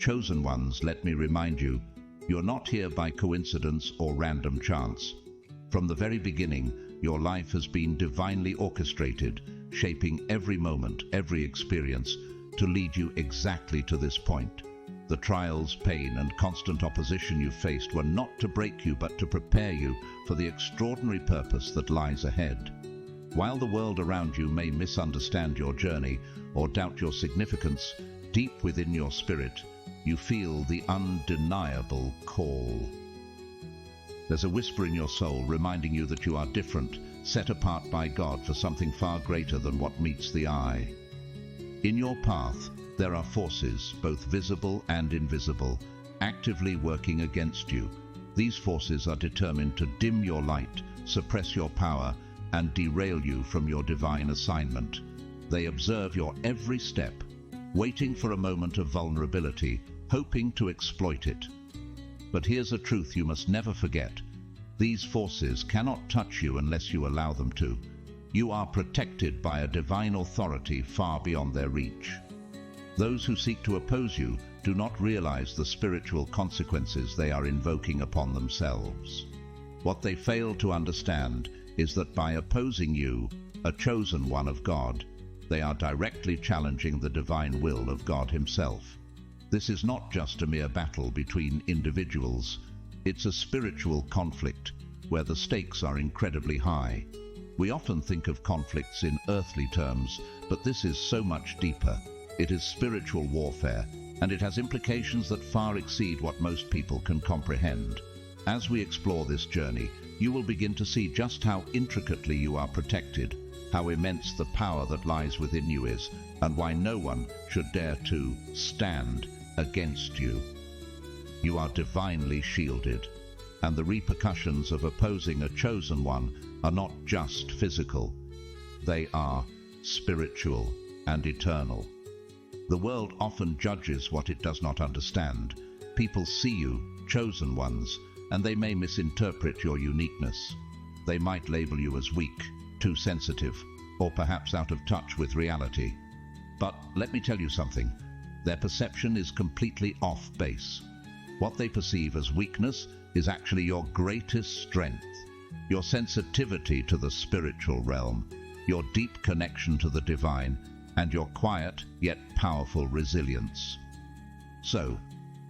chosen ones, let me remind you, you're not here by coincidence or random chance. From the very beginning, your life has been divinely orchestrated, shaping every moment, every experience, to lead you exactly to this point. The trials, pain, and constant opposition you faced were not to break you, but to prepare you for the extraordinary purpose that lies ahead. While the world around you may misunderstand your journey or doubt your significance, deep within your spirit, you feel the undeniable call. There's a whisper in your soul reminding you that you are different, set apart by God for something far greater than what meets the eye. In your path, there are forces, both visible and invisible, actively working against you. These forces are determined to dim your light, suppress your power, and derail you from your divine assignment. They observe your every step, waiting for a moment of vulnerability, hoping to exploit it. But here's a truth you must never forget. These forces cannot touch you unless you allow them to. You are protected by a divine authority far beyond their reach. Those who seek to oppose you do not realize the spiritual consequences they are invoking upon themselves. What they fail to understand is that by opposing you, a chosen one of God, they are directly challenging the divine will of God Himself. This is not just a mere battle between individuals. It's a spiritual conflict where the stakes are incredibly high. We often think of conflicts in earthly terms, but this is so much deeper. It is spiritual warfare, and it has implications that far exceed what most people can comprehend. As we explore this journey, you will begin to see just how intricately you are protected, how immense the power that lies within you is, and why no one should dare to stand against you. You are divinely shielded, and the repercussions of opposing a chosen one are not just physical. They are spiritual and eternal. The world often judges what it does not understand. People see you, chosen ones, and they may misinterpret your uniqueness. They might label you as weak, too sensitive, or perhaps out of touch with reality. But let me tell you something. Their perception is completely off base. What they perceive as weakness is actually your greatest strength. Your sensitivity to the spiritual realm, your deep connection to the divine, and your quiet yet powerful resilience. So,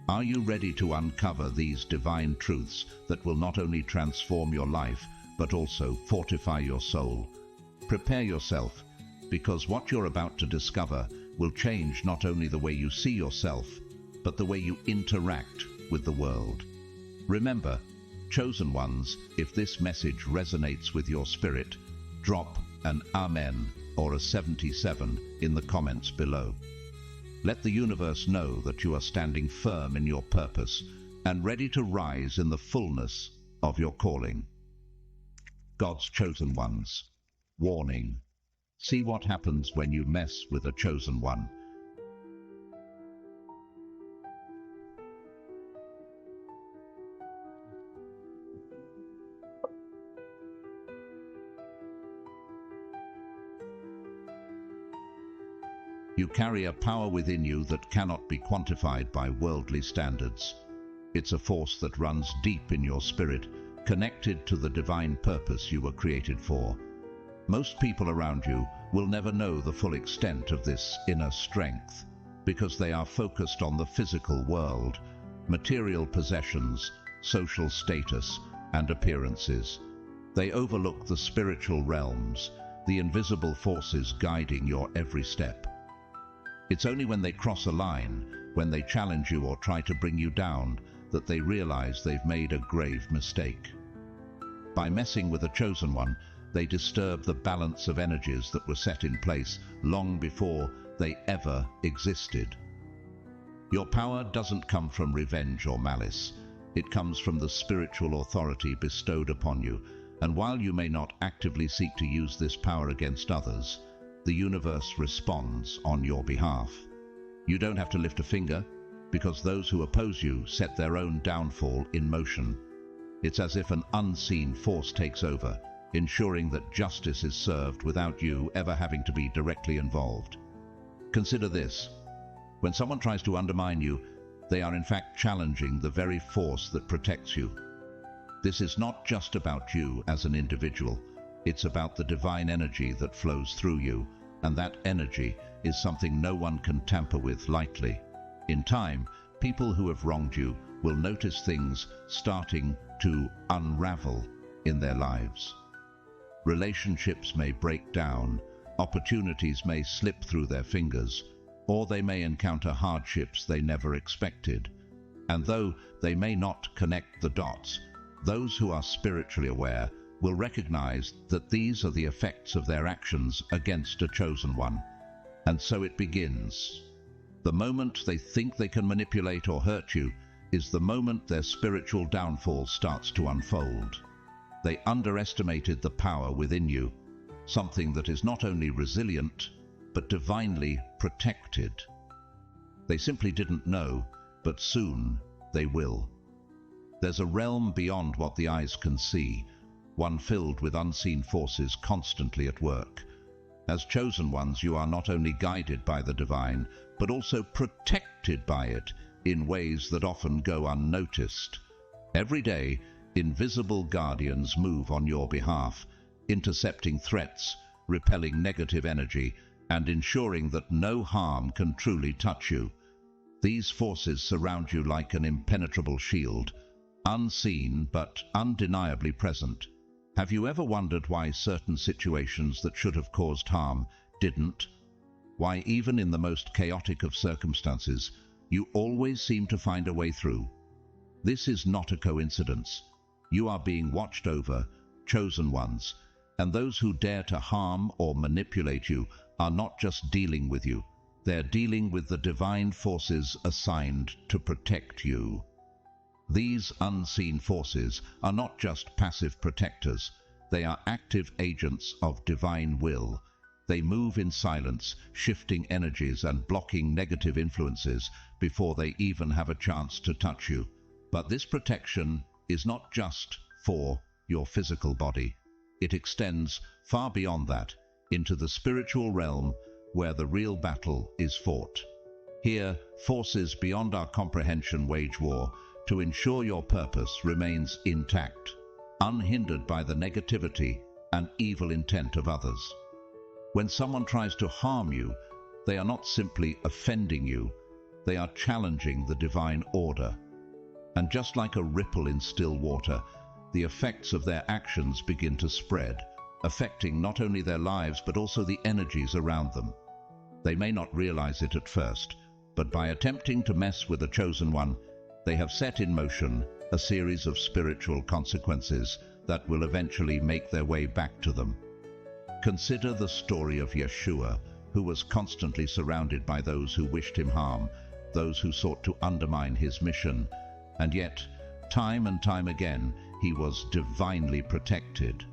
are you ready to uncover these divine truths that will not only transform your life, but also fortify your soul? Prepare yourself, because what you're about to discover will change not only the way you see yourself, but the way you interact with the world. Remember, chosen ones, if this message resonates with your spirit, drop an Amen or a 77 in the comments below. Let the universe know that you are standing firm in your purpose and ready to rise in the fullness of your calling. God's chosen ones. Warning. See what happens when you mess with a chosen one. You carry a power within you that cannot be quantified by worldly standards. It's a force that runs deep in your spirit, connected to the divine purpose you were created for. Most people around you will never know the full extent of this inner strength, because they are focused on the physical world, material possessions, social status, and appearances. They overlook the spiritual realms, the invisible forces guiding your every step. It's only when they cross a line, when they challenge you or try to bring you down, that they realize they've made a grave mistake. By messing with a chosen one, they disturb the balance of energies that were set in place long before they ever existed. Your power doesn't come from revenge or malice. It comes from the spiritual authority bestowed upon you, and while you may not actively seek to use this power against others, the universe responds on your behalf. You don't have to lift a finger, because those who oppose you set their own downfall in motion. It's as if an unseen force takes over, ensuring that justice is served without you ever having to be directly involved. Consider this. When someone tries to undermine you, They are in fact challenging the very force that protects you. This is not just about you as an individual. It's about the divine energy that flows through you, and that energy is something no one can tamper with lightly. In time, people who have wronged you will notice things starting to unravel in their lives. Relationships may break down, opportunities may slip through their fingers, or they may encounter hardships they never expected. And though they may not connect the dots, those who are spiritually aware will recognize that these are the effects of their actions against a chosen one. And so it begins. The moment they think they can manipulate or hurt you is the moment their spiritual downfall starts to unfold. They underestimated the power within you, something that is not only resilient, but divinely protected. They simply didn't know, but soon they will. There's a realm beyond what the eyes can see, one filled with unseen forces constantly at work. As chosen ones, you are not only guided by the divine, but also protected by it in ways that often go unnoticed. Every day, invisible guardians move on your behalf, intercepting threats, repelling negative energy, and ensuring that no harm can truly touch you. These forces surround you like an impenetrable shield, unseen but undeniably present. Have you ever wondered why certain situations that should have caused harm didn't? Why even in the most chaotic of circumstances, you always seem to find a way through? This is not a coincidence. You are being watched over, chosen ones, and those who dare to harm or manipulate you are not just dealing with you, they're dealing with the divine forces assigned to protect you. These unseen forces are not just passive protectors, they are active agents of divine will. They move in silence, shifting energies and blocking negative influences before they even have a chance to touch you. But this protection is not just for your physical body. It extends far beyond that, into the spiritual realm where the real battle is fought. Here, forces beyond our comprehension wage war to ensure your purpose remains intact, unhindered by the negativity and evil intent of others. When someone tries to harm you, they are not simply offending you, they are challenging the divine order. And just like a ripple in still water, the effects of their actions begin to spread, affecting not only their lives but also the energies around them. They may not realize it at first, but by attempting to mess with the chosen one, they have set in motion a series of spiritual consequences that will eventually make their way back to them. Consider the story of Yeshua, who was constantly surrounded by those who wished him harm, those who sought to undermine his mission, and yet, time and time again, he was divinely protected.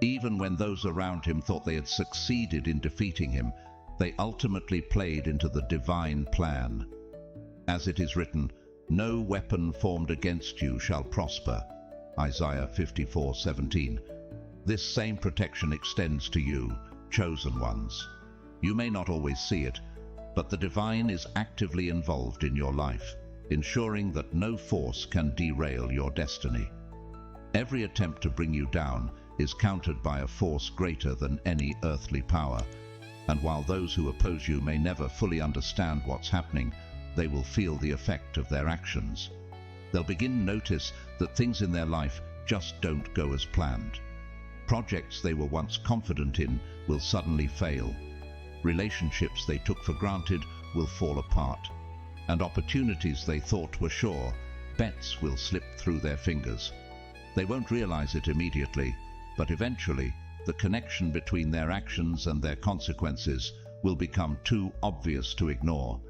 Even when those around him thought they had succeeded in defeating him, they ultimately played into the divine plan. As it is written, "No weapon formed against you shall prosper." Isaiah 54:17. This same protection extends to you, chosen ones. You may not always see it, but the divine is actively involved in your life, ensuring that no force can derail your destiny. Every attempt to bring you down is countered by a force greater than any earthly power, and while those who oppose you may never fully understand what's happening, they will feel the effect of their actions. They'll begin to notice that things in their life just don't go as planned. Projects they were once confident in will suddenly fail. Relationships they took for granted will fall apart. And opportunities they thought were sure, bets will slip through their fingers. They won't realize it immediately, but eventually the connection between their actions and their consequences will become too obvious to ignore.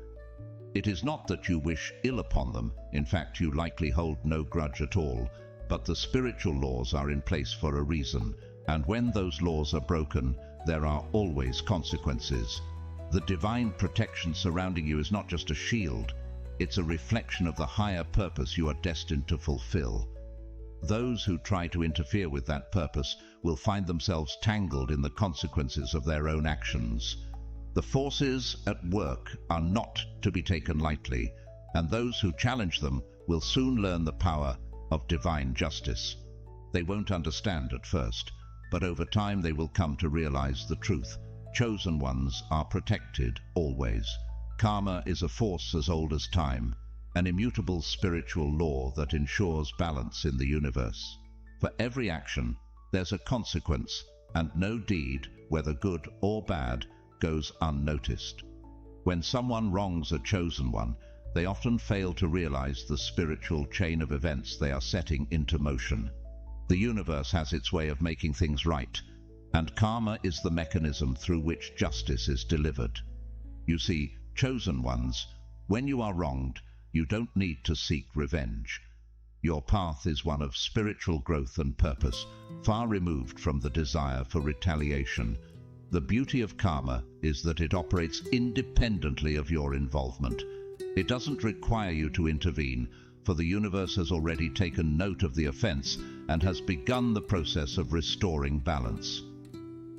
It is not that you wish ill upon them, in fact you likely hold no grudge at all, but the spiritual laws are in place for a reason, and when those laws are broken, there are always consequences. The divine protection surrounding you is not just a shield, it's a reflection of the higher purpose you are destined to fulfill. Those who try to interfere with that purpose will find themselves tangled in the consequences of their own actions. The forces at work are not to be taken lightly. and those who challenge them will soon learn the power of divine justice. They won't understand at first, but over time they will come to realize the truth. Chosen ones are protected always. Karma is a force as old as time, an immutable spiritual law that ensures balance in the universe. For every action, there's a consequence, and no deed, whether good or bad, goes unnoticed. When someone wrongs a chosen one, they often fail to realize the spiritual chain of events they are setting into motion. The universe has its way of making things right, and karma is the mechanism through which justice is delivered. You see, chosen ones, when you are wronged, you don't need to seek revenge. Your path is one of spiritual growth and purpose, far removed from the desire for retaliation. The beauty of karma is that it operates independently of your involvement. It doesn't require you to intervene, for the universe has already taken note of the offense and has begun the process of restoring balance.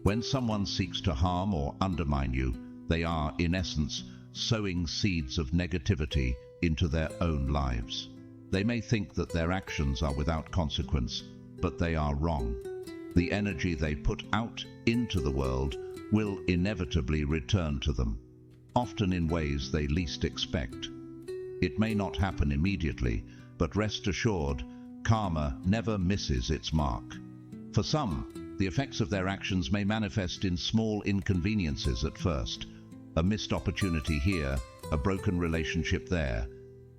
When someone seeks to harm or undermine you, they are, in essence, sowing seeds of negativity into their own lives. They may think that their actions are without consequence, but they are wrong. The energy they put out into the world will inevitably return to them, often in ways they least expect. It may not happen immediately, but rest assured, karma never misses its mark. For some, the effects of their actions may manifest in small inconveniences at first, a missed opportunity here, a broken relationship there.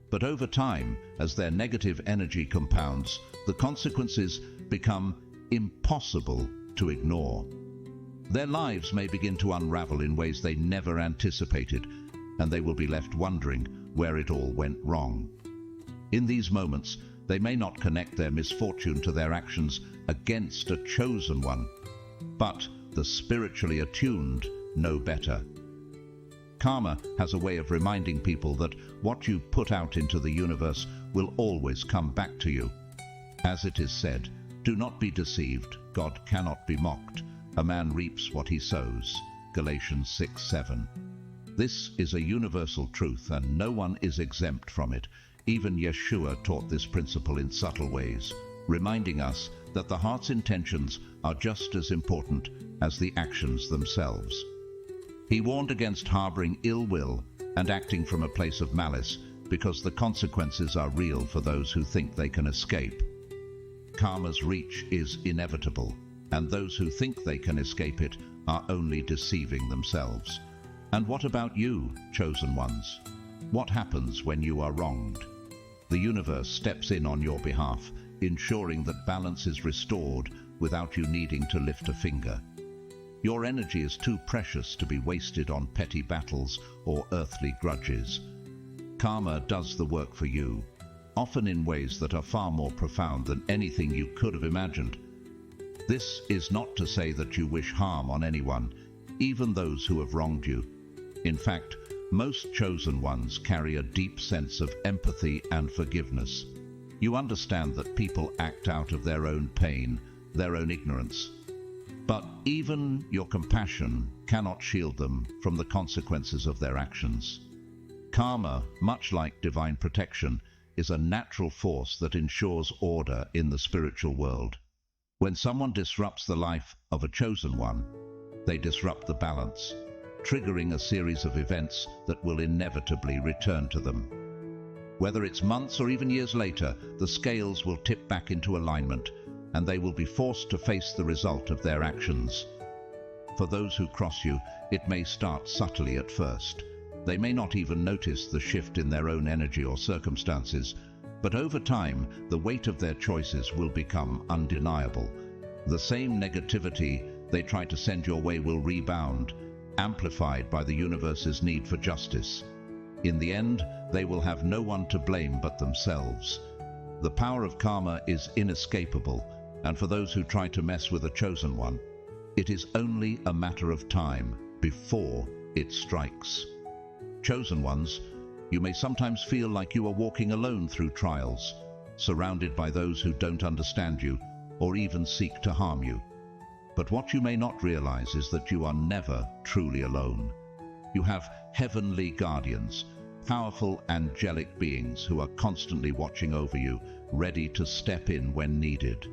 But over time, as their negative energy compounds, the consequences become impossible to ignore. Their lives may begin to unravel in ways they never anticipated, and they will be left wondering where it all went wrong. In these moments, they may not connect their misfortune to their actions against a chosen one, but the spiritually attuned know better. Karma has a way of reminding people that what you put out into the universe will always come back to you. As it is said, "Do not be deceived, God cannot be mocked. A man reaps what he sows." Galatians 6:7. This is a universal truth, and no one is exempt from it. Even Yeshua taught this principle in subtle ways, reminding us that the heart's intentions are just as important as the actions themselves. He warned against harboring ill will and acting from a place of malice, because the consequences are real for those who think they can escape. Karma's reach is inevitable, and those who think they can escape it are only deceiving themselves. And what about you, chosen ones? What happens when you are wronged? The universe steps in on your behalf, ensuring that balance is restored without you needing to lift a finger. Your energy is too precious to be wasted on petty battles or earthly grudges. Karma does the work for you, often in ways that are far more profound than anything you could have imagined. This is not to say that you wish harm on anyone, even those who have wronged you. In fact, most chosen ones carry a deep sense of empathy and forgiveness. You understand that people act out of their own pain, their own ignorance. But even your compassion cannot shield them from the consequences of their actions. Karma, much like divine protection, is a natural force that ensures order in the spiritual world. When someone disrupts the life of a chosen one, they disrupt the balance, triggering a series of events that will inevitably return to them. Whether it's months or even years later, the scales will tip back into alignment, and they will be forced to face the result of their actions. For those who cross you, it may start subtly at first. They may not even notice the shift in their own energy or circumstances, but over time, the weight of their choices will become undeniable. The same negativity they try to send your way will rebound, amplified by the universe's need for justice. In the end, they will have no one to blame but themselves. The power of karma is inescapable, and for those who try to mess with a chosen one, it is only a matter of time before it strikes. Chosen ones, you may sometimes feel like you are walking alone through trials, surrounded by those who don't understand you or even seek to harm you. But what you may not realize is that you are never truly alone. You have heavenly guardians, powerful angelic beings who are constantly watching over you, ready to step in when needed.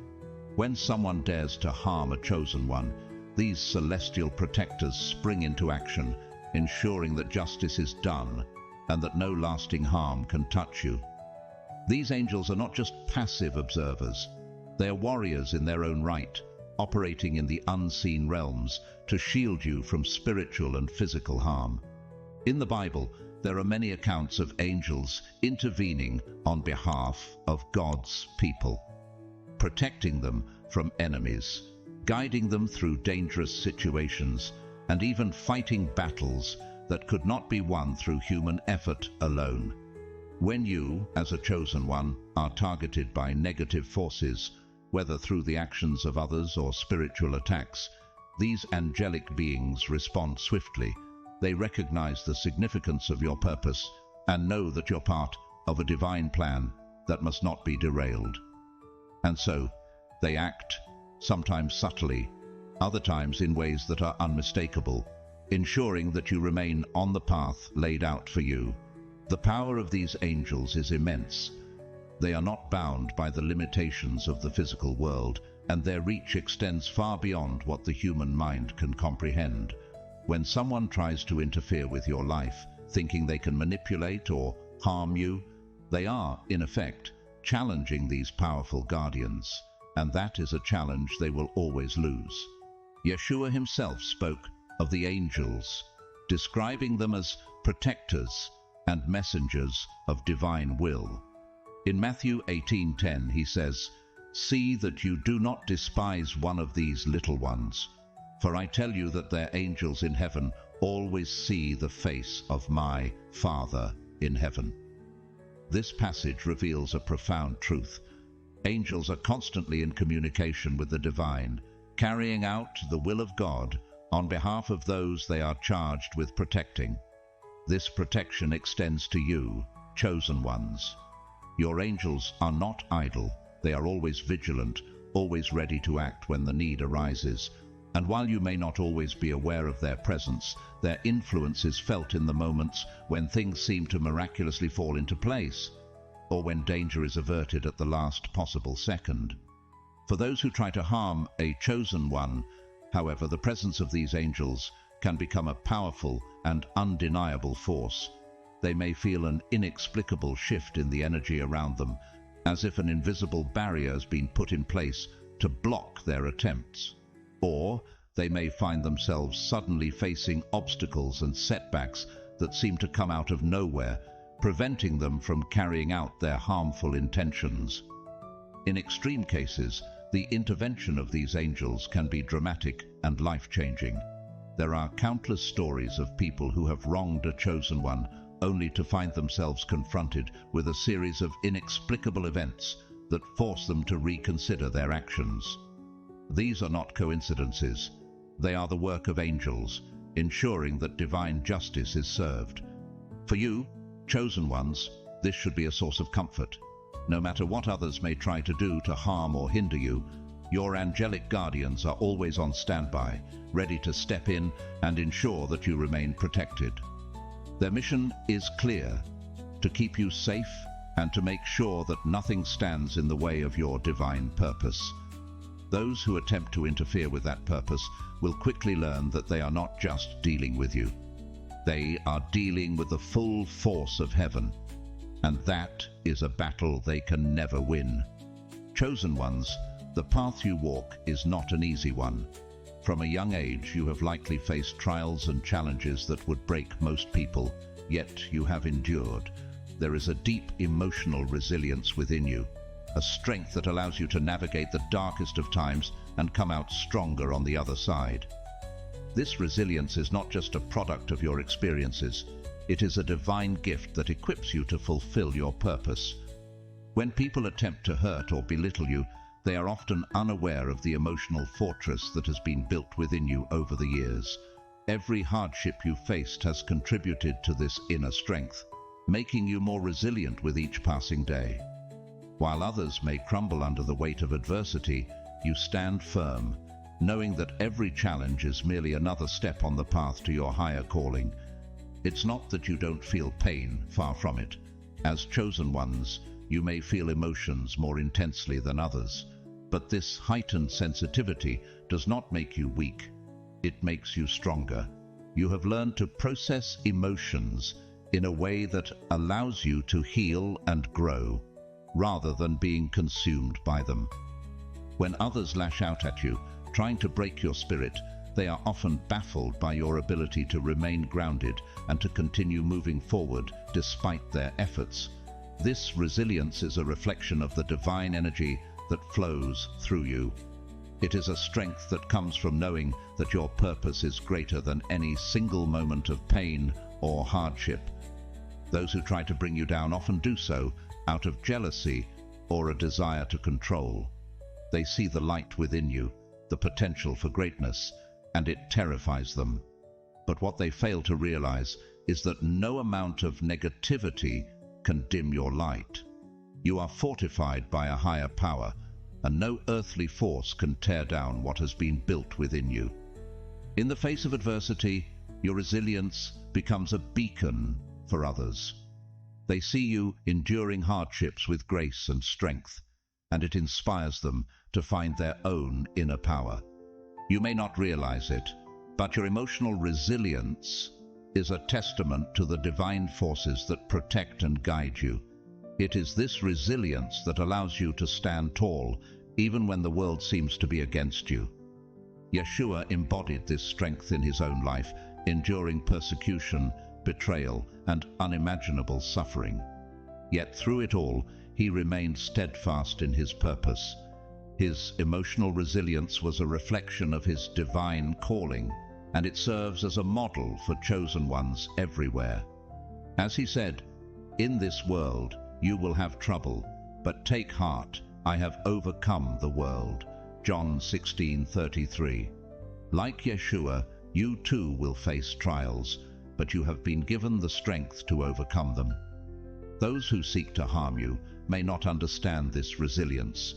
When someone dares to harm a chosen one, these celestial protectors spring into action, ensuring that justice is done and that no lasting harm can touch you. These angels are not just passive observers. They are warriors in their own right, operating in the unseen realms to shield you from spiritual and physical harm. In the Bible, there are many accounts of angels intervening on behalf of God's people, protecting them from enemies, guiding them through dangerous situations, and even fighting battles that could not be won through human effort alone. When you, as a chosen one, are targeted by negative forces, whether through the actions of others or spiritual attacks, these angelic beings respond swiftly. They recognize the significance of your purpose and know that you're part of a divine plan that must not be derailed. And so, they act, sometimes subtly, other times in ways that are unmistakable, ensuring that you remain on the path laid out for you. The power of these angels is immense. They are not bound by the limitations of the physical world, and their reach extends far beyond what the human mind can comprehend. When someone tries to interfere with your life, thinking they can manipulate or harm you, they are, in effect, challenging these powerful guardians, and that is a challenge they will always lose. Yeshua himself spoke of the angels, describing them as protectors and messengers of divine will. In Matthew 18:10 he says, "See that you do not despise one of these little ones, for I tell you that their angels in heaven always see the face of my Father in heaven." This passage reveals a profound truth. Angels are constantly in communication with the divine, carrying out the will of God on behalf of those they are charged with protecting. This protection extends to you, chosen ones. Your angels are not idle. They are always vigilant, always ready to act when the need arises. And while you may not always be aware of their presence, their influence is felt in the moments when things seem to miraculously fall into place, or when danger is averted at the last possible second. For those who try to harm a chosen one, however, the presence of these angels can become a powerful and undeniable force. They may feel an inexplicable shift in the energy around them, as if an invisible barrier has been put in place to block their attempts. Or they may find themselves suddenly facing obstacles and setbacks that seem to come out of nowhere, preventing them from carrying out their harmful intentions. In extreme cases, the intervention of these angels can be dramatic and life-changing. There are countless stories of people who have wronged a chosen one, only to find themselves confronted with a series of inexplicable events that force them to reconsider their actions. These are not coincidences. They are the work of angels, ensuring that divine justice is served. For you, chosen ones, this should be a source of comfort. No matter what others may try to do to harm or hinder you, your angelic guardians are always on standby, ready to step in and ensure that you remain protected. Their mission is clear: to keep you safe and to make sure that nothing stands in the way of your divine purpose. Those who attempt to interfere with that purpose will quickly learn that they are not just dealing with you. They are dealing with the full force of heaven, and that is a battle they can never win. Chosen ones, the path you walk is not an easy one. From a young age, you have likely faced trials and challenges that would break most people, yet you have endured. There is a deep emotional resilience within you, a strength that allows you to navigate the darkest of times and come out stronger on the other side. This resilience is not just a product of your experiences, it is a divine gift that equips you to fulfill your purpose. When people attempt to hurt or belittle you, they are often unaware of the emotional fortress that has been built within you over the years. Every hardship you faced has contributed to this inner strength, making you more resilient with each passing day. While others may crumble under the weight of adversity, you stand firm, knowing that every challenge is merely another step on the path to your higher calling. It's not that you don't feel pain, far from it. As chosen ones, you may feel emotions more intensely than others, but this heightened sensitivity does not make you weak. It makes you stronger. You have learned to process emotions in a way that allows you to heal and grow, rather than being consumed by them. When others lash out at you, trying to break your spirit, they are often baffled by your ability to remain grounded and to continue moving forward despite their efforts. This resilience is a reflection of the divine energy that flows through you. It is a strength that comes from knowing that your purpose is greater than any single moment of pain or hardship. Those who try to bring you down often do so out of jealousy or a desire to control. They see the light within you, the potential for greatness, and it terrifies them. But what they fail to realize is that no amount of negativity can dim your light. You are fortified by a higher power, and no earthly force can tear down what has been built within you. In the face of adversity, your resilience becomes a beacon for others. They see you enduring hardships with grace and strength, and it inspires them to find their own inner power. You may not realize it, but your emotional resilience is a testament to the divine forces that protect and guide you. It is this resilience that allows you to stand tall, even when the world seems to be against you. Yeshua embodied this strength in his own life, enduring persecution, betrayal, and unimaginable suffering. Yet through it all, he remained steadfast in his purpose. His emotional resilience was a reflection of his divine calling, and it serves as a model for chosen ones everywhere. As he said, "In this world you will have trouble, but take heart, I have overcome the world." John 16:33. Like Yeshua, you too will face trials, but you have been given the strength to overcome them. Those who seek to harm you may not understand this resilience.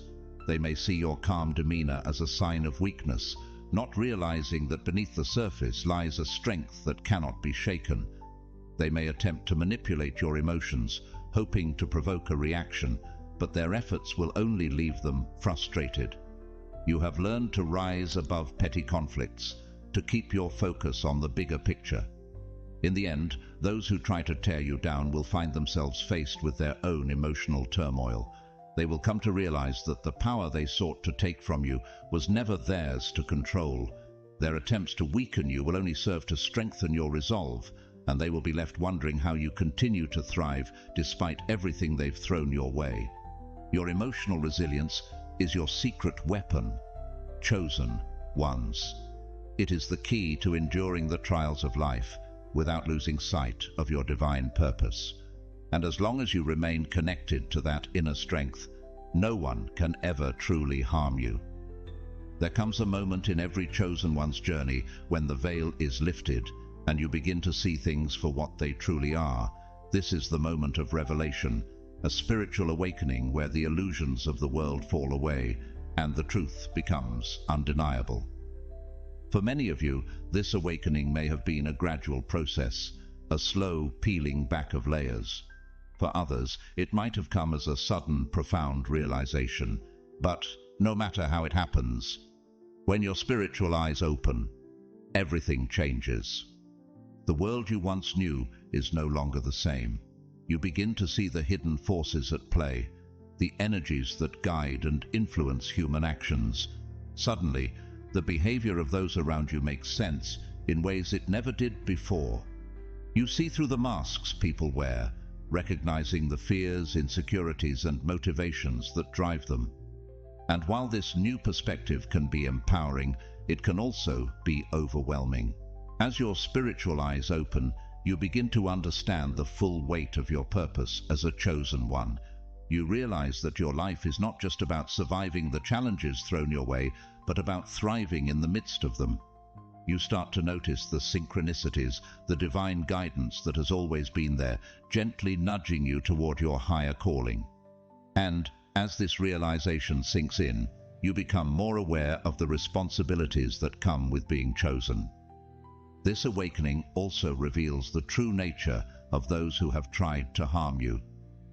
They may see your calm demeanor as a sign of weakness, not realizing that beneath the surface lies a strength that cannot be shaken. They may attempt to manipulate your emotions, hoping to provoke a reaction, but their efforts will only leave them frustrated. You have learned to rise above petty conflicts, to keep your focus on the bigger picture. In the end, those who try to tear you down will find themselves faced with their own emotional turmoil. They will come to realize that the power they sought to take from you was never theirs to control. Their attempts to weaken you will only serve to strengthen your resolve, and they will be left wondering how you continue to thrive despite everything they've thrown your way. Your emotional resilience is your secret weapon, chosen ones. It is the key to enduring the trials of life without losing sight of your divine purpose. And as long as you remain connected to that inner strength, no one can ever truly harm you. There comes a moment in every chosen one's journey when the veil is lifted and you begin to see things for what they truly are. This is the moment of revelation, a spiritual awakening where the illusions of the world fall away and the truth becomes undeniable. For many of you, this awakening may have been a gradual process, a slow peeling back of layers. For others, it might have come as a sudden, profound realization. But no matter how it happens, when your spiritual eyes open, everything changes. The world you once knew is no longer the same. You begin to see the hidden forces at play, the energies that guide and influence human actions. Suddenly, the behavior of those around you makes sense in ways it never did before. You see through the masks people wear, recognizing the fears, insecurities, and motivations that drive them. And while this new perspective can be empowering, it can also be overwhelming. As your spiritual eyes open, you begin to understand the full weight of your purpose as a chosen one. You realize that your life is not just about surviving the challenges thrown your way, but about thriving in the midst of them. You start to notice the synchronicities, the divine guidance that has always been there, gently nudging you toward your higher calling. And as this realization sinks in, you become more aware of the responsibilities that come with being chosen. This awakening also reveals the true nature of those who have tried to harm you.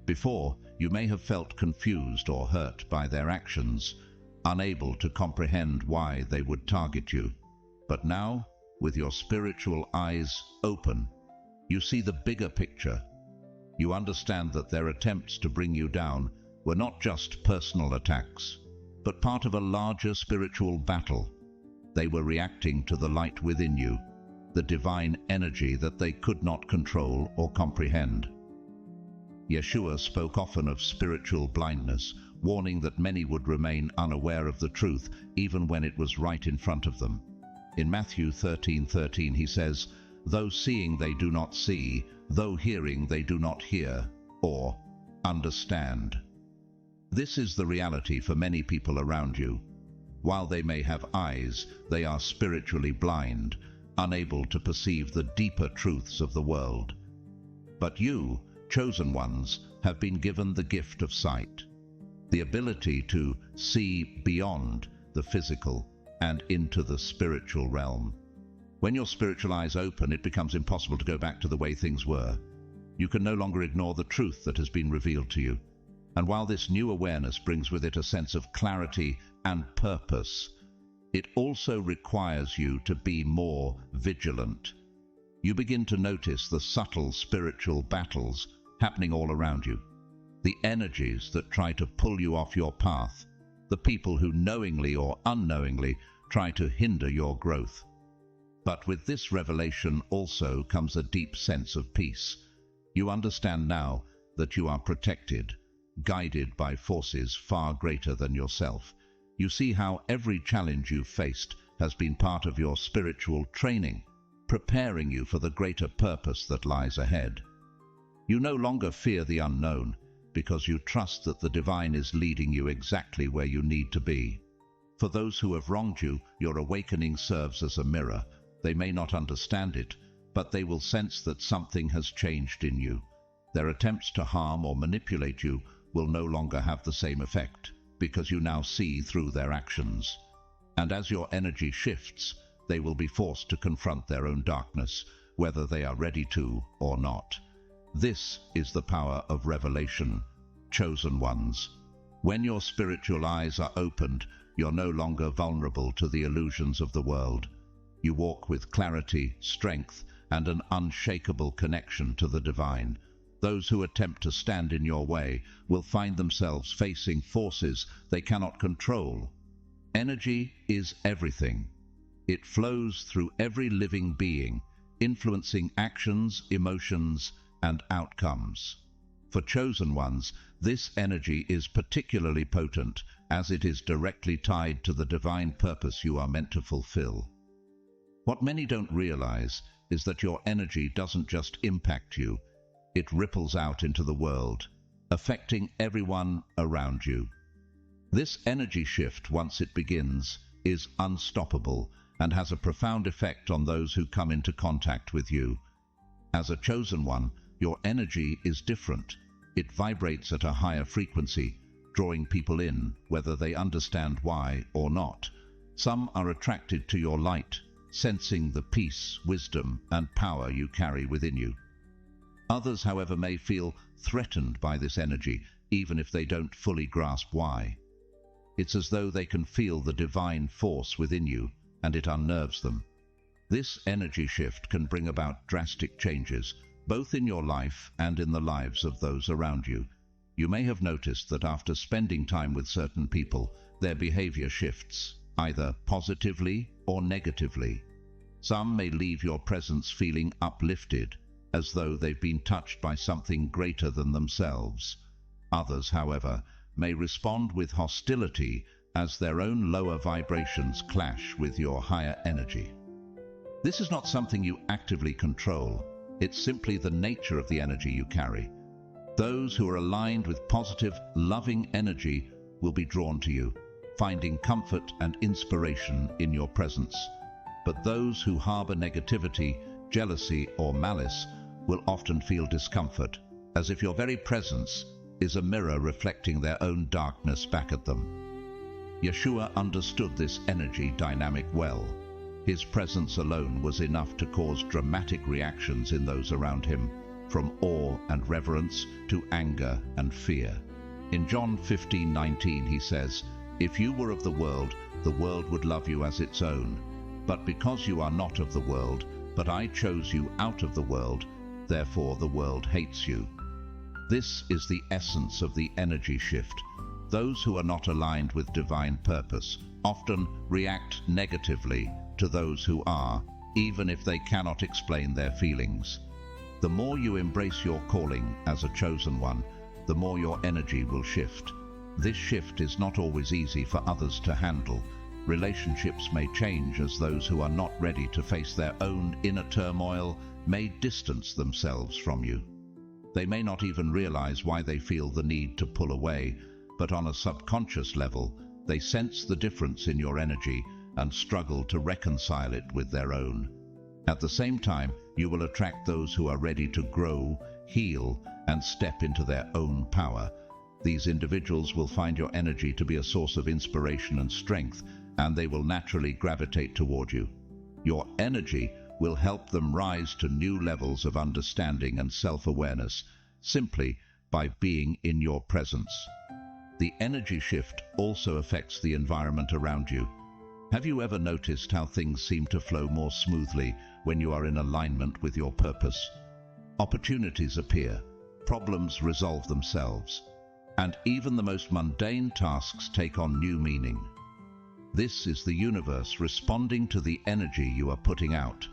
Before, you may have felt confused or hurt by their actions, unable to comprehend why they would target you. But now, with your spiritual eyes open, you see the bigger picture. You understand that their attempts to bring you down were not just personal attacks, but part of a larger spiritual battle. They were reacting to the light within you, the divine energy that they could not control or comprehend. Yeshua spoke often of spiritual blindness, warning that many would remain unaware of the truth even when it was right in front of them. In Matthew 13:13 he says, "Though seeing they do not see, though hearing they do not hear, or understand." This is the reality for many people around you. While they may have eyes, they are spiritually blind, unable to perceive the deeper truths of the world. But you, chosen ones, have been given the gift of sight, the ability to see beyond the physical and into the spiritual realm. When your spiritual eyes open, it becomes impossible to go back to the way things were. You can no longer ignore the truth that has been revealed to you. And while this new awareness brings with it a sense of clarity and purpose, it also requires you to be more vigilant. You begin to notice the subtle spiritual battles happening all around you, the energies that try to pull you off your path, the people who knowingly or unknowingly try to hinder your growth. But with this revelation also comes a deep sense of peace. You understand now that you are protected, guided by forces far greater than yourself. You see how every challenge you've faced has been part of your spiritual training, preparing you for the greater purpose that lies ahead. You no longer fear the unknown, because you trust that the divine is leading you exactly where you need to be. For those who have wronged you, your awakening serves as a mirror. They may not understand it, but they will sense that something has changed in you. Their attempts to harm or manipulate you will no longer have the same effect, because you now see through their actions. And as your energy shifts, they will be forced to confront their own darkness, whether they are ready to or not. This is the power of revelation, chosen ones. When your spiritual eyes are opened, you're no longer vulnerable to the illusions of the world. You walk with clarity, strength, and an unshakable connection to the divine. Those who attempt to stand in your way will find themselves facing forces they cannot control. Energy is everything. It flows through every living being, influencing actions, emotions, and outcomes. For chosen ones, this energy is particularly potent, as it is directly tied to the divine purpose you are meant to fulfill. What many don't realize is that your energy doesn't just impact you, it ripples out into the world, affecting everyone around you. This energy shift, once it begins, is unstoppable and has a profound effect on those who come into contact with you. As a chosen one, your energy is different. It vibrates at a higher frequency, drawing people in, whether they understand why or not. Some are attracted to your light, sensing the peace, wisdom, and power you carry within you. Others, however, may feel threatened by this energy, even if they don't fully grasp why. It's as though they can feel the divine force within you, and it unnerves them. This energy shift can bring about drastic changes, both in your life and in the lives of those around you. You may have noticed that after spending time with certain people, their behavior shifts, either positively or negatively. Some may leave your presence feeling uplifted, as though they've been touched by something greater than themselves. Others, however, may respond with hostility as their own lower vibrations clash with your higher energy. This is not something you actively control. It's simply the nature of the energy you carry. Those who are aligned with positive, loving energy will be drawn to you, finding comfort and inspiration in your presence. But those who harbor negativity, jealousy, or malice will often feel discomfort, as if your very presence is a mirror reflecting their own darkness back at them. Yeshua understood this energy dynamic well. His presence alone was enough to cause dramatic reactions in those around him, from awe and reverence to anger and fear. In John 15:19 he says, "If you were of the world would love you as its own. But because you are not of the world, but I chose you out of the world, therefore the world hates you." This is the essence of the energy shift. Those who are not aligned with divine purpose often react negatively to those who are, even if they cannot explain their feelings. The more you embrace your calling as a chosen one, the more your energy will shift. This shift is not always easy for others to handle. Relationships may change as those who are not ready to face their own inner turmoil may distance themselves from you. They may not even realize why they feel the need to pull away, but on a subconscious level, they sense the difference in your energy and struggle to reconcile it with their own. At the same time, you will attract those who are ready to grow, heal, and step into their own power. These individuals will find your energy to be a source of inspiration and strength, and they will naturally gravitate toward you. Your energy will help them rise to new levels of understanding and self-awareness simply by being in your presence. The energy shift also affects the environment around you. Have you ever noticed how things seem to flow more smoothly when you are in alignment with your purpose? Opportunities appear, problems resolve themselves, and even the most mundane tasks take on new meaning. This is the universe responding to the energy you are putting out,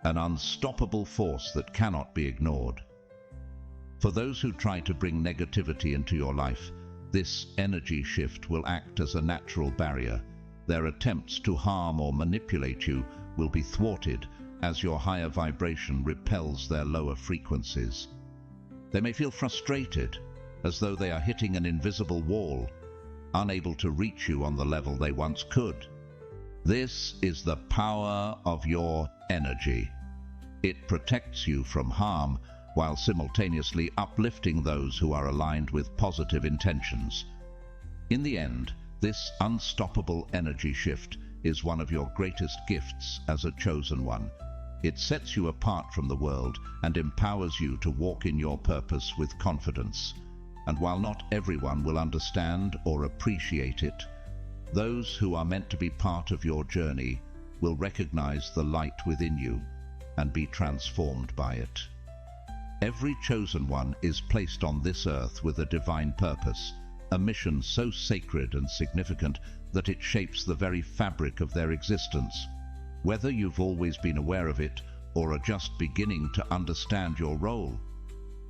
an unstoppable force that cannot be ignored. For those who try to bring negativity into your life, this energy shift will act as a natural barrier. Their attempts to harm or manipulate you will be thwarted as your higher vibration repels their lower frequencies. They may feel frustrated, as though they are hitting an invisible wall, unable to reach you on the level they once could. This is the power of your energy. It protects you from harm while simultaneously uplifting those who are aligned with positive intentions. In the end, this unstoppable energy shift is one of your greatest gifts as a chosen one. It sets you apart from the world and empowers you to walk in your purpose with confidence. And while not everyone will understand or appreciate it, those who are meant to be part of your journey will recognize the light within you and be transformed by it. Every chosen one is placed on this earth with a divine purpose, a mission so sacred and significant that it shapes the very fabric of their existence. Whether you've always been aware of it or are just beginning to understand your role,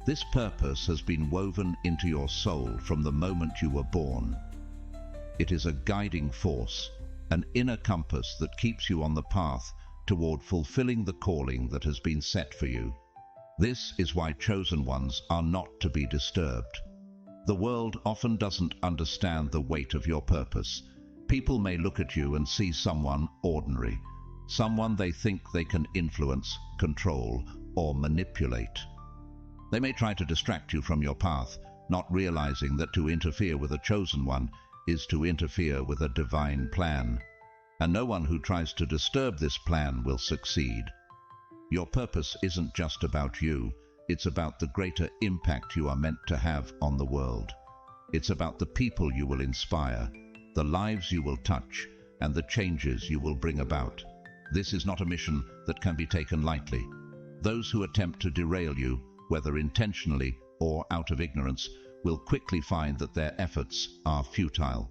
this purpose has been woven into your soul from the moment you were born. It is a guiding force, an inner compass that keeps you on the path toward fulfilling the calling that has been set for you. This is why chosen ones are not to be disturbed. The world often doesn't understand the weight of your purpose. People may look at you and see someone ordinary, someone they think they can influence, control, or manipulate. They may try to distract you from your path, not realizing that to interfere with a chosen one is to interfere with a divine plan. And no one who tries to disturb this plan will succeed. Your purpose isn't just about you, it's about the greater impact you are meant to have on the world. It's about the people you will inspire, the lives you will touch, and the changes you will bring about. This is not a mission that can be taken lightly. Those who attempt to derail you, whether intentionally or out of ignorance, will quickly find that their efforts are futile.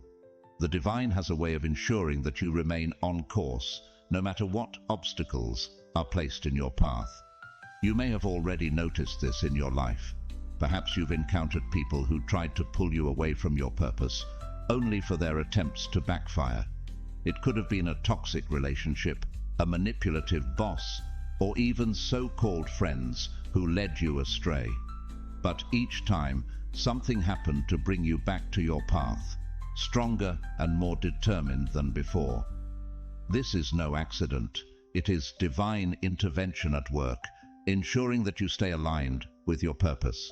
The divine has a way of ensuring that you remain on course, no matter what obstacles are placed in your path. You may have already noticed this in your life. Perhaps you've encountered people who tried to pull you away from your purpose, only for their attempts to backfire. It could have been a toxic relationship, a manipulative boss, or even so-called friends who led you astray. But each time, something happened to bring you back to your path, stronger and more determined than before. This is no accident. It is divine intervention at work, ensuring that you stay aligned with your purpose.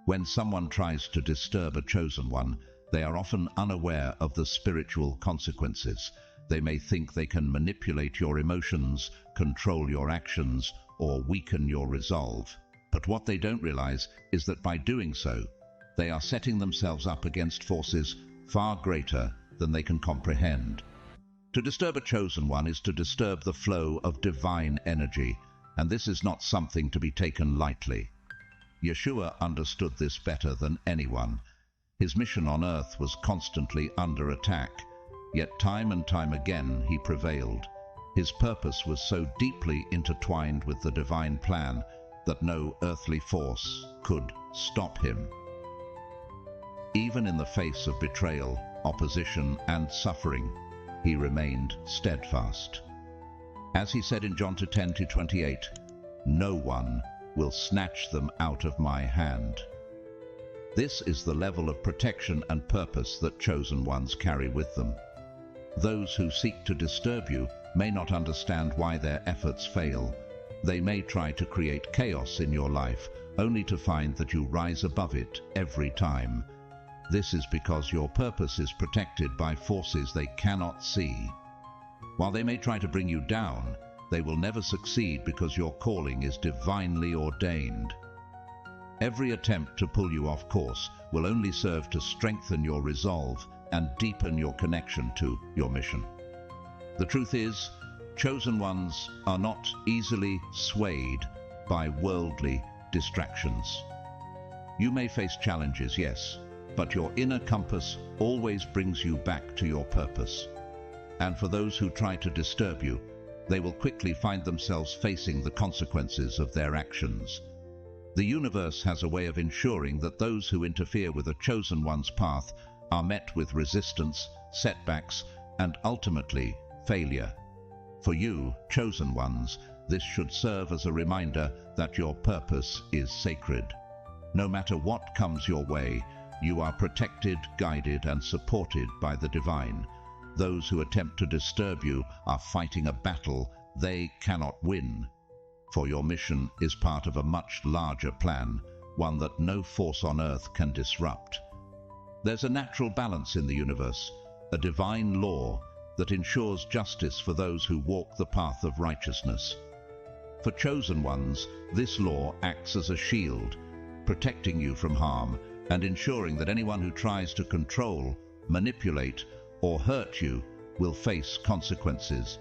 When someone tries to disturb a chosen one, they are often unaware of the spiritual consequences. They may think they can manipulate your emotions, control your actions, or weaken your resolve. But what they don't realize is that by doing so, they are setting themselves up against forces far greater than they can comprehend. To disturb a chosen one is to disturb the flow of divine energy, and this is not something to be taken lightly. Yeshua understood this better than anyone. His mission on earth was constantly under attack, yet time and time again he prevailed. His purpose was so deeply intertwined with the divine plan that no earthly force could stop him. Even in the face of betrayal, opposition, and suffering, he remained steadfast. As he said in John 10:28, "No one will snatch them out of my hand." This is the level of protection and purpose that chosen ones carry with them. Those who seek to disturb you may not understand why their efforts fail. They may try to create chaos in your life, only to find that you rise above it every time. This is because your purpose is protected by forces they cannot see. While they may try to bring you down, they will never succeed because your calling is divinely ordained. Every attempt to pull you off course will only serve to strengthen your resolve and deepen your connection to your mission. The truth is, chosen ones are not easily swayed by worldly distractions. You may face challenges, yes, but your inner compass always brings you back to your purpose. And for those who try to disturb you, they will quickly find themselves facing the consequences of their actions. The universe has a way of ensuring that those who interfere with a chosen one's path are met with resistance, setbacks, and ultimately failure. For you, chosen ones, this should serve as a reminder that your purpose is sacred. No matter what comes your way, you are protected, guided, and supported by the divine. Those who attempt to disturb you are fighting a battle they cannot win. For your mission is part of a much larger plan, one that no force on earth can disrupt. There's a natural balance in the universe, a divine law that ensures justice for those who walk the path of righteousness. For chosen ones, this law acts as a shield, protecting you from harm and ensuring that anyone who tries to control, manipulate, or hurt you will face consequences.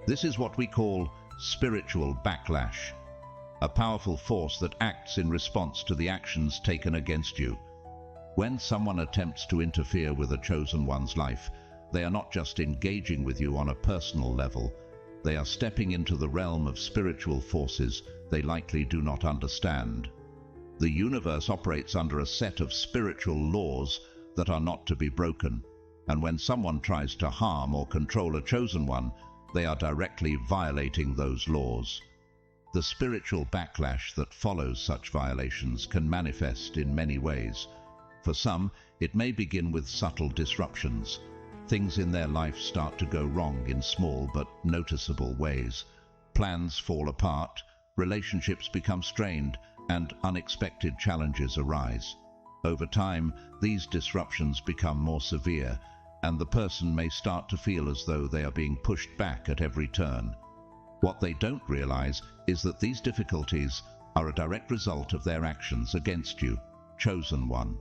This is what we call spiritual backlash, a powerful force that acts in response to the actions taken against you. When someone attempts to interfere with a chosen one's life, they are not just engaging with you on a personal level, they are stepping into the realm of spiritual forces they likely do not understand. The universe operates under a set of spiritual laws that are not to be broken, and when someone tries to harm or control a chosen one, they are directly violating those laws. The spiritual backlash that follows such violations can manifest in many ways. For some, it may begin with subtle disruptions. Things in their life start to go wrong in small but noticeable ways. Plans fall apart, relationships become strained, and unexpected challenges arise. Over time, these disruptions become more severe, and the person may start to feel as though they are being pushed back at every turn. What they don't realize is that these difficulties are a direct result of their actions against you, chosen one.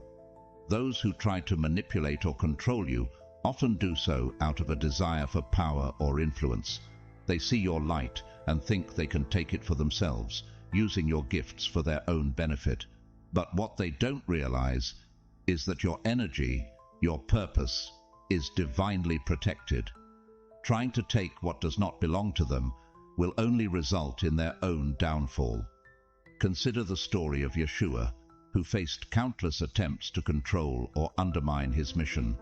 Those who try to manipulate or control you often do so out of a desire for power or influence. They see your light and think they can take it for themselves, using your gifts for their own benefit. But what they don't realize is that your energy, your purpose, is divinely protected. Trying to take what does not belong to them will only result in their own downfall. Consider the story of Yeshua, who faced countless attempts to control or undermine his mission.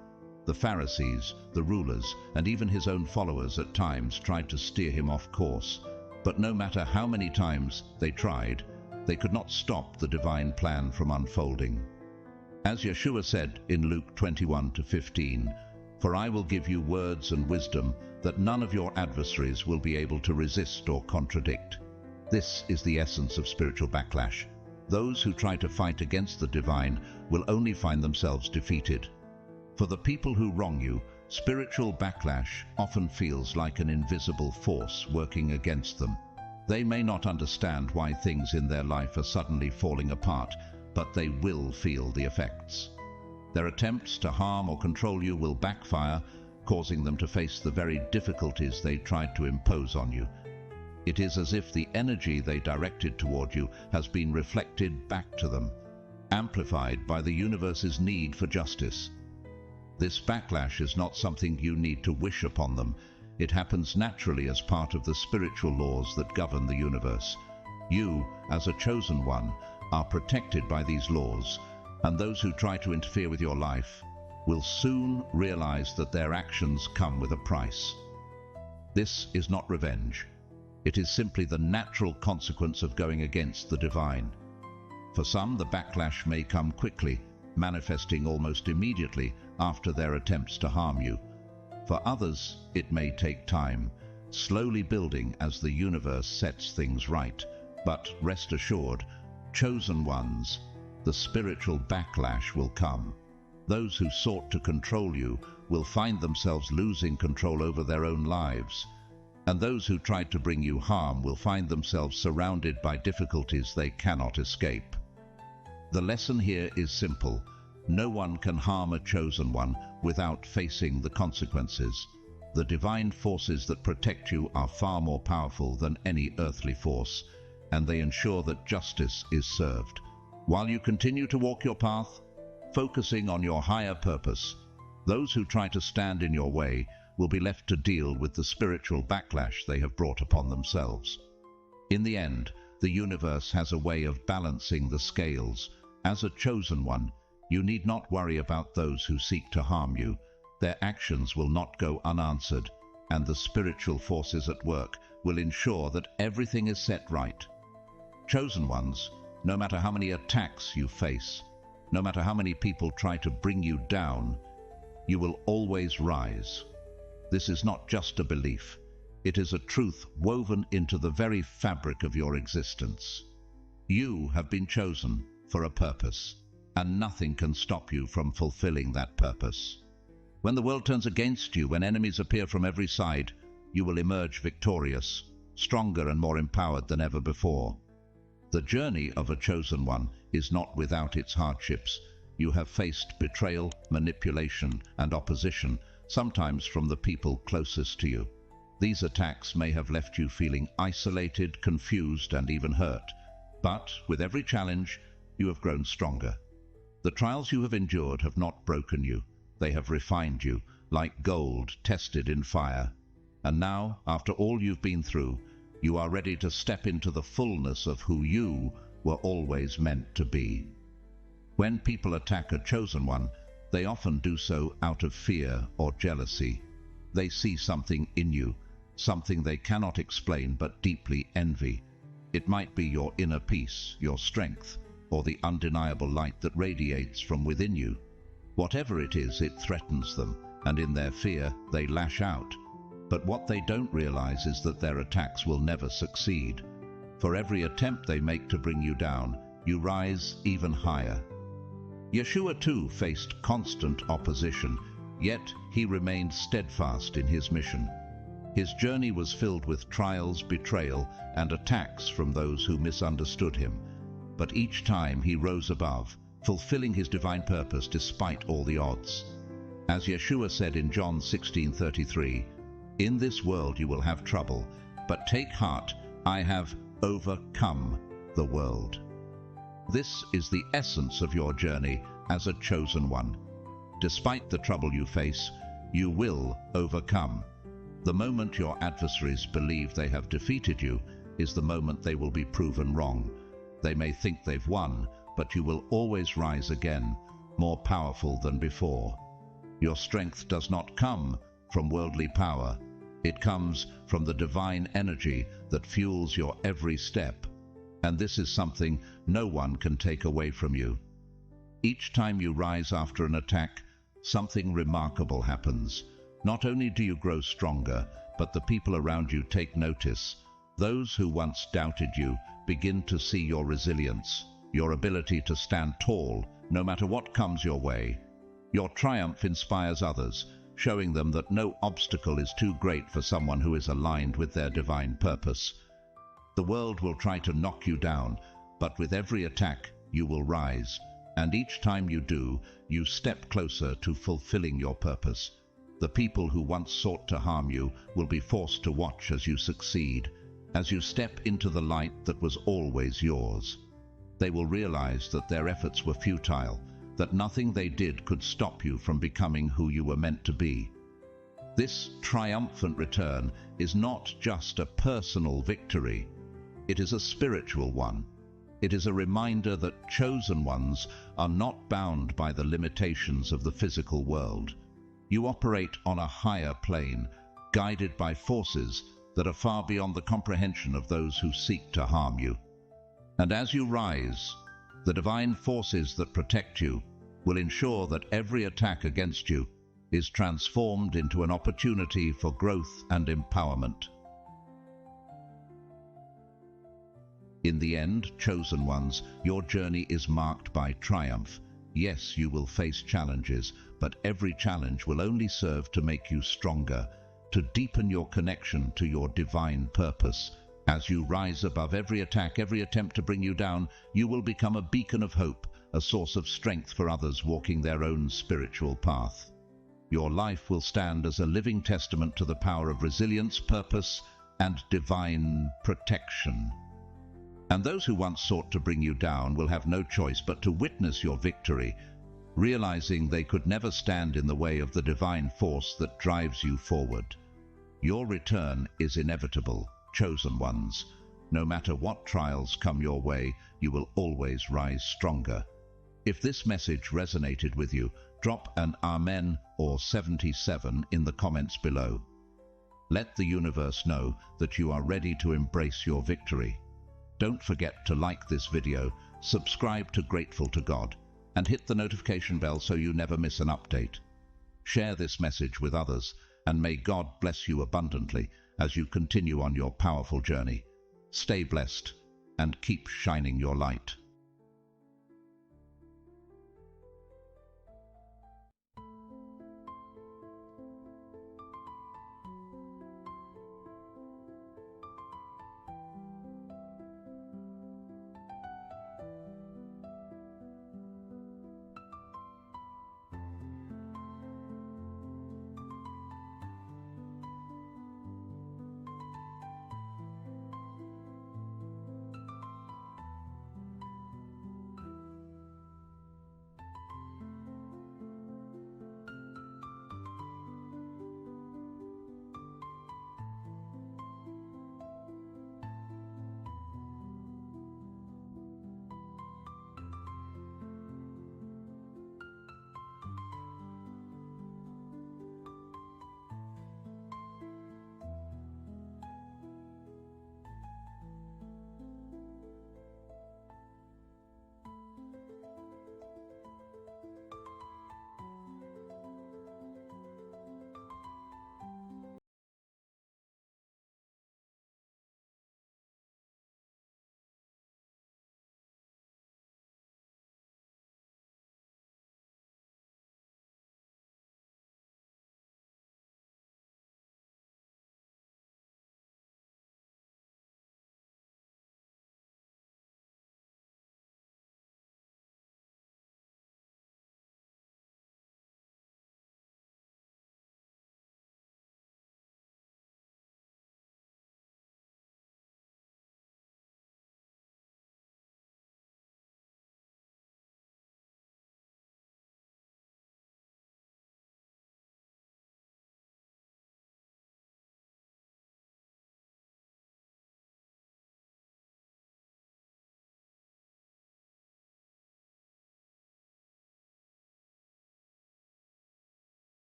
The Pharisees, the rulers, and even his own followers at times tried to steer him off course. But no matter how many times they tried, they could not stop the divine plan from unfolding. As Yeshua said in Luke 21:15, "For I will give you words and wisdom that none of your adversaries will be able to resist or contradict." This is the essence of spiritual backlash. Those who try to fight against the divine will only find themselves defeated. For the people who wrong you, Spiritual backlash often feels like an invisible force working against them. They may not understand why things in their life are suddenly falling apart, but they will feel the effects. Their attempts to harm or control you will backfire, causing them to face the very difficulties they tried to impose on you. It is as if the energy they directed toward you has been reflected back to them, amplified by the universe's need for justice. This backlash is not something you need to wish upon them. It happens naturally as part of the spiritual laws that govern the universe. You, as a chosen one, are protected by these laws, and those who try to interfere with your life will soon realize that their actions come with a price. This is not revenge. It is simply the natural consequence of going against the divine. For some, the backlash may come quickly, manifesting almost immediately after their attempts to harm you. For others, it may take time, slowly building as the universe sets things right. But rest assured, chosen ones, the spiritual backlash will come. Those who sought to control you will find themselves losing control over their own lives, and those who tried to bring you harm will find themselves surrounded by difficulties they cannot escape. The lesson here is simple. No one can harm a chosen one without facing the consequences. The divine forces that protect you are far more powerful than any earthly force, and they ensure that justice is served. While you continue to walk your path, focusing on your higher purpose, those who try to stand in your way will be left to deal with the spiritual backlash they have brought upon themselves. In the end, the universe has a way of balancing the scales. As a chosen one, you need not worry about those who seek to harm you. Their actions will not go unanswered, and the spiritual forces at work will ensure that everything is set right. Chosen ones, no matter how many attacks you face, no matter how many people try to bring you down, you will always rise. This is not just a belief. It is a truth woven into the very fabric of your existence. You have been chosen for a purpose, and nothing can stop you from fulfilling that purpose. When the world turns against you, when enemies appear from every side, you will emerge victorious, stronger and more empowered than ever before. The journey of a chosen one is not without its hardships. You have faced betrayal, manipulation, and opposition, sometimes from the people closest to you. These attacks may have left you feeling isolated, confused, and even hurt. But with every challenge, you have grown stronger. The trials you have endured have not broken you. They have refined you, like gold tested in fire. And now, after all you've been through, you are ready to step into the fullness of who you were always meant to be. When people attack a chosen one, they often do so out of fear or jealousy. They see something in you, something they cannot explain but deeply envy. It might be your inner peace, your strength, or the undeniable light that radiates from within you. Whatever it is, it threatens them, and in their fear, they lash out. But what they don't realize is that their attacks will never succeed. For every attempt they make to bring you down, you rise even higher. Yeshua too faced constant opposition, yet he remained steadfast in his mission. His journey was filled with trials, betrayal, and attacks from those who misunderstood him. But each time he rose above, fulfilling his divine purpose despite all the odds. As Yeshua said in John 16:33, "In this world you will have trouble, but take heart, I have overcome the world." This is the essence of your journey as a chosen one. Despite the trouble you face, you will overcome. The moment your adversaries believe they have defeated you is the moment they will be proven wrong. They may think they've won, but you will always rise again, more powerful than before. Your strength does not come from worldly power. It comes from the divine energy that fuels your every step. And this is something no one can take away from you. Each time you rise after an attack, something remarkable happens. Not only do you grow stronger, but the people around you take notice. Those who once doubted you begin to see your resilience, your ability to stand tall no matter what comes your way. Your triumph inspires others, showing them that no obstacle is too great for someone who is aligned with their divine purpose. The world will try to knock you down, but with every attack, you will rise, and each time you do, you step closer to fulfilling your purpose. The people who once sought to harm you will be forced to watch as you succeed, as you step into the light that was always yours. They will realize that their efforts were futile, that nothing they did could stop you from becoming who you were meant to be. This triumphant return is not just a personal victory, it is a spiritual one. It is a reminder that chosen ones are not bound by the limitations of the physical world. You operate on a higher plane, guided by forces that are far beyond the comprehension of those who seek to harm you. And as you rise, the divine forces that protect you will ensure that every attack against you is transformed into an opportunity for growth and empowerment. In the end, chosen ones, your journey is marked by triumph. Yes, you will face challenges, but every challenge will only serve to make you stronger, to deepen your connection to your divine purpose. As you rise above every attack, every attempt to bring you down, you will become a beacon of hope, a source of strength for others walking their own spiritual path. Your life will stand as a living testament to the power of resilience, purpose, and divine protection. And those who once sought to bring you down will have no choice but to witness your victory, realizing they could never stand in the way of the divine force that drives you forward. Your return is inevitable, chosen ones. No matter what trials come your way, you will always rise stronger. If this message resonated with you, drop an Amen or 77 in the comments below. Let the universe know that you are ready to embrace your victory. Don't forget to like this video, subscribe to Grateful to God, and hit the notification bell so you never miss an update. Share this message with others, and may God bless you abundantly as you continue on your powerful journey. Stay blessed and keep shining your light.